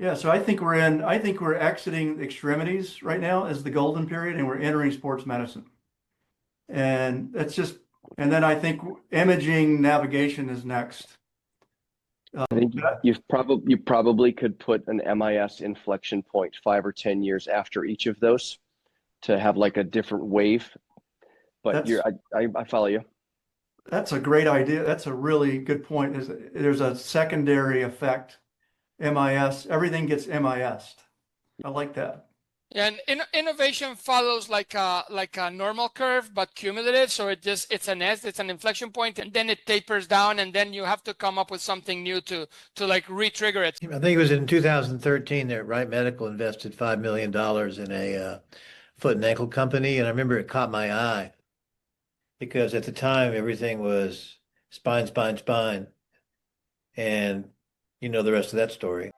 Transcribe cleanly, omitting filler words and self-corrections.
Yeah, so I think we're exiting extremities right now as the golden period, and we're entering sports medicine. And that's just, and then I think imaging navigation is next. I think But you probably could put an MIS inflection point 5 or 10 years after each of those to have like a different wave. But that's I follow you. that's a great idea. That's a really good point. There's a secondary effect, MIS, everything gets MIS'd. I like that. And innovation follows like a normal curve, but cumulative. So it's an S, it's an inflection point, and then it tapers down, and then you have to come up with something new to like re-trigger it. I think it was in 2013 that Wright Medical invested $5 million in a foot and ankle company. And I remember it caught my eye because at the time everything was spine, spine, spine. And you know the rest of that story.